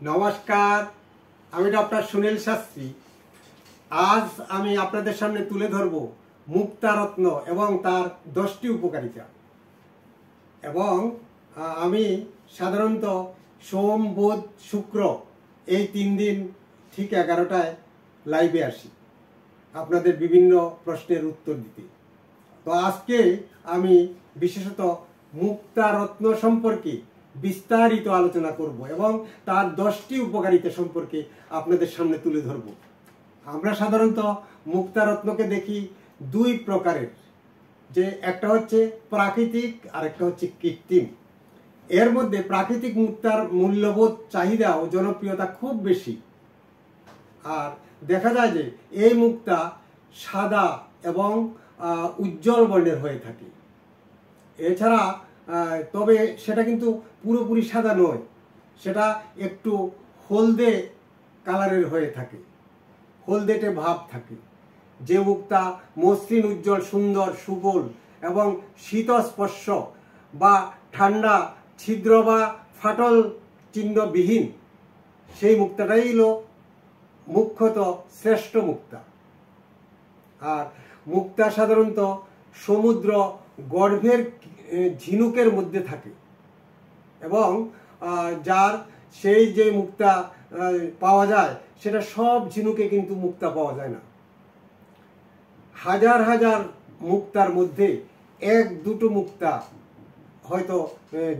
নমস্কার, আমি ডক্টর সুনীল শাস্ত্রী। আজ আমি আপনাদের সামনে তুলে ধরব মুক্তারত্ন এবং তার 10টি উপকারিতা। এবং আমি সাধারণত সোম, বুধ, শুক্র এই 3 দিন ঠিক 11টায় লাইভে আসি আপনাদের বিভিন্ন প্রশ্নের উত্তর দিতে। তো আজকে আমি বিশেষত মুক্তারত্ন সম্পর্কে বিস্তারিত আলোচনা করব এবং তার 10টি উপকারিতা সম্পর্কে আপনাদের সামনে তুলে ধরব। আমরা সাধারণত মুক্তারত্নকে দেখি 2 প্রকারের, যে একটা হচ্ছে প্রাকৃতিক আর একটা হচ্ছে কৃত্রিম। এর মধ্যে প্রাকৃতিক মুক্তার মূল্যবোধ, চাহিদা ও জনপ্রিয়তা খুব বেশি। আর দেখা যায় যে এই মুক্তা সাদা এবং উজ্জ্বল বর্ণের হয়ে থাকে। এছাড়া তবে সেটা কিন্তু পুরোপুরি সাদা নয়, সেটা একটু হলদে কালারের হয়ে থাকে, হলদেটে ভাব থাকে। যে মুক্তা মসৃণ, উজ্জ্বল, সুন্দর, সুগোল এবং শীতস্পর্শ বা ঠান্ডা, ছিদ্র বা ফাটল চিহ্নবিহীন, সেই মুক্তাটাই হলো মুখ্যত শ্রেষ্ঠ মুক্তা। আর মুক্তা সাধারণত সমুদ্র গর্ভের ঝিনুকের মধ্যে থাকে এবং যার সেই যে মুক্তা পাওয়া যায় সেটা সব ঝিনুকে কিন্তু মুক্তা পাওয়া যায় না। হাজার হাজার মুক্তার মধ্যে 1-2টো মুক্তা হয়তো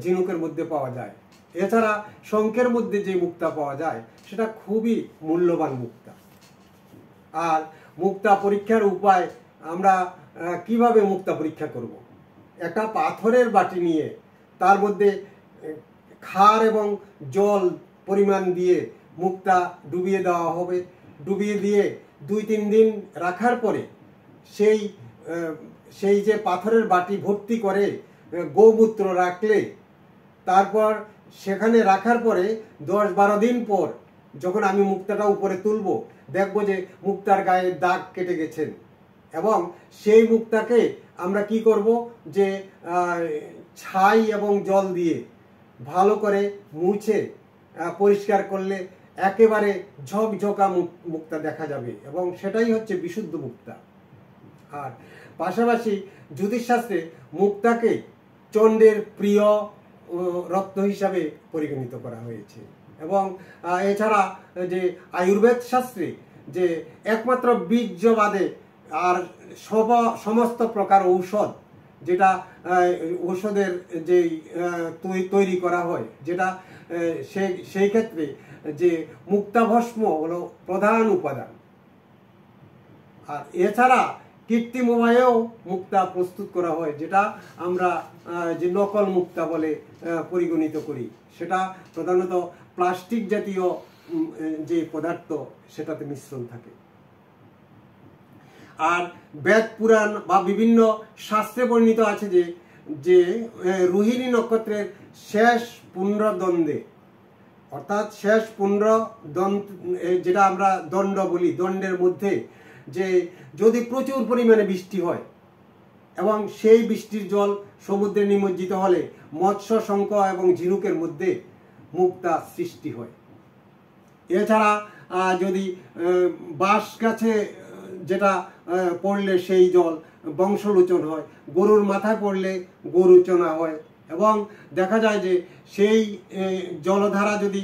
ঝিনুকের মধ্যে পাওয়া যায়। এছাড়া শঙ্খের মধ্যে যে মুক্তা পাওয়া যায় সেটা খুবই মূল্যবান মুক্তা। আর মুক্তা পরীক্ষার উপায়, আমরা কিভাবে মুক্তা পরীক্ষা করব? একটা পাথরের বাটি নিয়ে তার মধ্যে ক্ষার এবং জল পরিমাণ দিয়ে মুক্তা ডুবিয়ে দেওয়া হবে। ডুবিয়ে দিয়ে 2-3 দিন রাখার পরে সেই যে পাথরের বাটি ভর্তি করে গোমূত্র রাখলে, তারপর সেখানে রাখার পরে 10-12 দিন পর যখন আমি মুক্তাটা উপরে তুলব, দেখব যে মুক্তার গায়ে দাগ কেটে গেছেন। এবং সেই মুক্তাকে আমরা কি করব, যে ছাই এবং জল দিয়ে ভালো করে মুছে পরিষ্কার করলে একেবারে ঝকঝকা মুক্তা দেখা যাবে এবং সেটাই হচ্ছে বিশুদ্ধ মুক্তা। আর পাশাপাশি জ্যোতিষশাস্ত্রে মুক্তাকে চন্দ্রের প্রিয় রত্ন হিসাবে পরিগণিত করা হয়েছে। এবং এছাড়া যে আয়ুর্বেদ শাস্ত্রে যে একমাত্র বীর্য বাদে আর সমস্ত প্রকার ঔষধ, যেটা ঔষধের যে তৈরি করা হয়, যেটা সেই ক্ষেত্রে যে মুক্তাভস্ম হলো প্রধান উপাদান। আর এছাড়া কৃত্রিম উপায়েও মুক্তা প্রস্তুত করা হয়, যেটা আমরা যে নকল মুক্তা বলে পরিগণিত করি। সেটা প্রধানত প্লাস্টিক জাতীয় যে পদার্থ সেটাতে মিশ্রণ থাকে। আর বেদ পুরাণ বা বিভিন্ন শাস্ত্রে বর্ণিত আছে যে রোহিণী নক্ষত্রের শেষ 15 দ্বন্দ্বে, অর্থাৎ শেষ 15 যেটা আমরা দণ্ড বলি, দণ্ডের মধ্যে যে যদি প্রচুর পরিমাণে বৃষ্টি হয় এবং সেই বৃষ্টির জল সমুদ্রে নিমজ্জিত হলে মৎস্য, শঙ্খ এবং ঝিনুকের মধ্যে মুক্তা সৃষ্টি হয়। এছাড়া যদি বাঁশ গাছে যেটা পড়লে সেই জল বংশলোচন হয়, গরুর মাথায় পড়লে গরুচনা হয়। এবং দেখা যায় যে সেই জলধারা যদি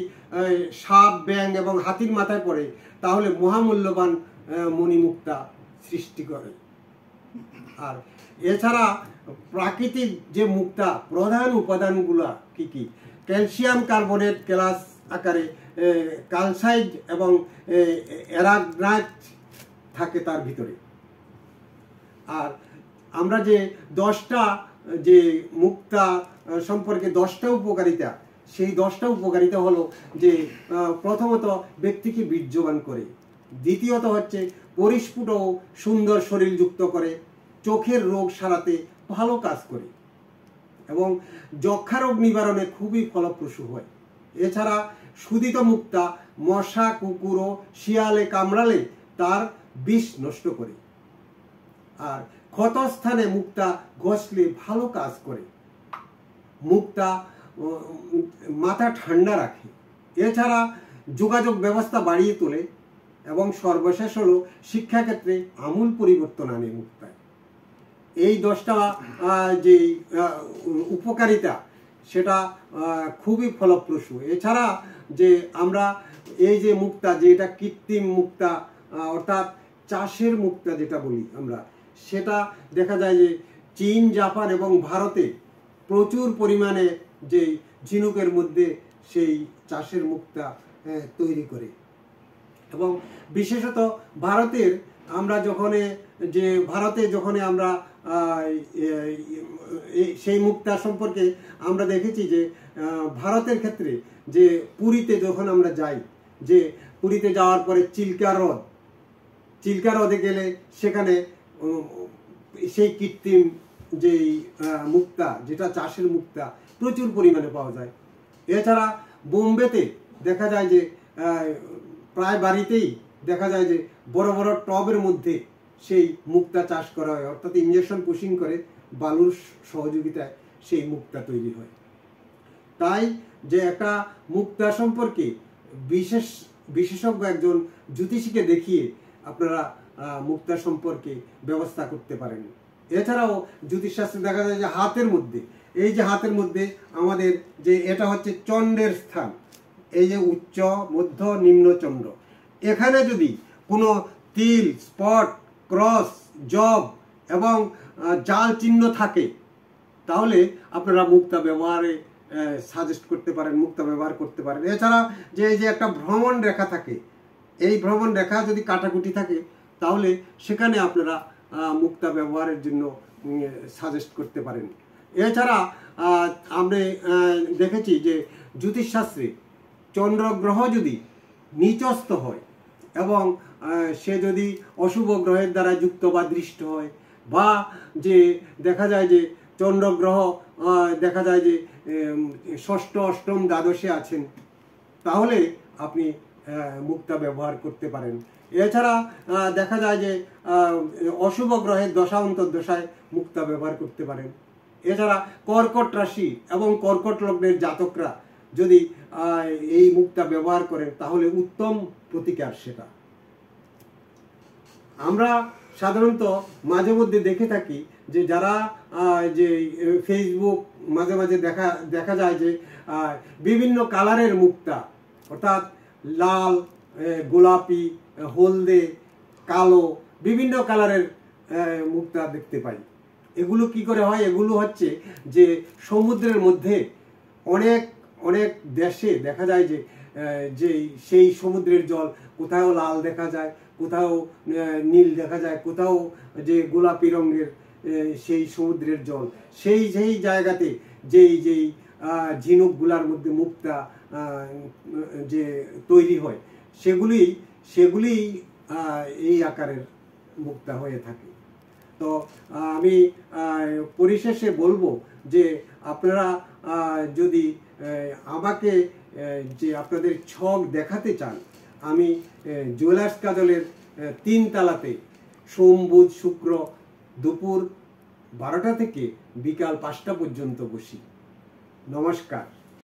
সাপ, ব্যাঙ এবং হাতির মাথায় পড়ে তাহলে মহামূল্যবান মণিমুক্তা সৃষ্টি করে। আর এছাড়া প্রাকৃতিক যে মুক্তা প্রধান উপাদানগুলো কি কি? ক্যালসিয়াম কার্বনেট গ্লাস আকারে, ক্যালসাইড এবং অ্যারাগনাইট থাকে তার ভিতরে। আর আমরা যে 10টা যে মুক্তা সম্পর্কে 10টা উপকারিতা, সেই 10টা উপকারিতা হলো যে প্রথমত ব্যক্তিকে বীর্যবান করে, দ্বিতীয়ত হচ্ছে পরিস্ফুট ও সুন্দর শরীর যুক্ত করে, চোখের রোগ সারাতে ভালো কাজ করে এবং যক্ষা রোগ নিবারণে খুবই ফলপ্রসূ হয়। এছাড়া সুদিত মুক্তা মশা, কুকুর ও শিয়ালে কামড়ালে তার বিষ নষ্ট করে। আর ক্ষতস্থানে মুক্তা ঘষলে ভালো কাজ করে। মুক্তা মাথা ঠান্ডা রাখে এছাড়া যোগাযোগ ব্যবস্থা বাড়িয়ে তোলে এবং সর্বশেষ হলো শিক্ষাক্ষেত্রে আমূল পরিবর্তন আনে মুক্তায়। এই 10টা যে উপকারিতা সেটা খুবই ফলপ্রসূ। এছাড়া যে আমরা এই যে মুক্তা, যে এটা কৃত্রিম মুক্তা অর্থাৎ চাষের মুক্তা যেটা বলি আমরা, সেটা দেখা যায় যে চীন, জাপান এবং ভারতে প্রচুর পরিমাণে যে ঝিনুকের মধ্যে সেই চাষের মুক্তা তৈরি করে। এবং বিশেষত ভারতের আমরা যখন আমরা সেই মুক্তা সম্পর্কে আমরা দেখেছি যে ভারতের ক্ষেত্রে যে পুরীতে যখন আমরা যাই, যে পুরীতে যাওয়ার পরে চিল্কা হ্রদে গেলে সেখানে সেই কৃত্রিম যেই মুক্তা, যেটা চাষের মুক্তা, প্রচুর পরিমাণে পাওয়া যায়। এছাড়া বোম্বেতে দেখা যায় যে প্রায় বাড়িতেই দেখা যায় যে বড় বড় টবের মধ্যে সেই মুক্তা চাষ করা হয়, অর্থাৎ ইঞ্জেকশন পুশিং করে বালুর সহযোগিতায় সেই মুক্তা তৈরি হয়। তাই যে একটা মুক্তা সম্পর্কে বিশেষজ্ঞ একজন জ্যোতিষীকে দেখিয়ে আপনারা মুক্তা সম্পর্কে ব্যবস্থা করতে পারেন। এছাড়াও জ্যোতিষশাস্ত্রে দেখা যায় যে হাতের মধ্যে আমাদের যে এটা হচ্ছে চন্দ্রের স্থান, এই যে উচ্চ, মধ্য, নিম্ন চন্দ্র, এখানে যদি কোনো তিল, স্পট, ক্রস, জব এবং জাল চিহ্ন থাকে তাহলে আপনারা মুক্তা ব্যবহারে সাজেস্ট করতে পারেন, মুক্তা ব্যবহার করতে পারেন। এছাড়া যে একটা ভ্রমণ রেখা থাকে, এই ভ্রমণ রেখা যদি কাটাকুটি থাকে তাহলে সেখানে আপনারা মুক্তা ব্যবহারের জন্য সাজেস্ট করতে পারেন। এছাড়া আমরা দেখেছি যে জ্যোতিষশাস্ত্রে চন্দ্রগ্রহ যদি নিচস্থ হয় এবং সে যদি অশুভ গ্রহের দ্বারা যুক্ত বা দৃষ্ট হয়, বা যে দেখা যায় যে চন্দ্রগ্রহ দেখা যায় যে ষষ্ঠ, অষ্টম, দ্বাদশে আছেন, তাহলে আপনি মুক্তা ব্যবহার করতে পারেন। এছাড়া দেখা যায় যে অশুভ গ্রহের দশা অন্তর্দশায় মুক্তা ব্যবহার করতে পারেন। এছাড়া কর্কট রাশি এবং কর্কট লগ্নের জাতকরা যদি এই মুক্তা ব্যবহার করেন তাহলে উত্তম প্রতিকার সেটা। আমরা সাধারণত মাঝে মধ্যে দেখে থাকি যে যারা যে ফেসবুক মাঝে মাঝে দেখা যায় যে বিভিন্ন কালারের মুক্তা, অর্থাৎ লাল, গোলাপি, হলদে, কালো, বিভিন্ন কালারের মুক্তা দেখতে পাই। এগুলো কি করে হয়? এগুলো হচ্ছে যে সমুদ্রের মধ্যে অনেক অনেক দেশে দেখা যায় যে সেই সমুদ্রের জল কোথাও লাল দেখা যায়, কোথাও নীল দেখা যায়, কোথাও যে গোলাপি রঙের সেই সমুদ্রের জল, সেই জায়গাতে যেই ঝিনুকগুলার মধ্যে মুক্তা যে তৈরি হয় সেগুলি এই আকারের মুক্তা হয়ে থাকে। তো আমি পরিশেষে বলবো যে আপনারা যদি আমাকে যে আপনাদের ছক দেখাতে চান, আমি জুয়েলার্স কাজলের 3 তলাতে সোম, বুধ, শুক্র দুপুর 12টা থেকে বিকাল 5টা পর্যন্ত বসি। নমস্কার।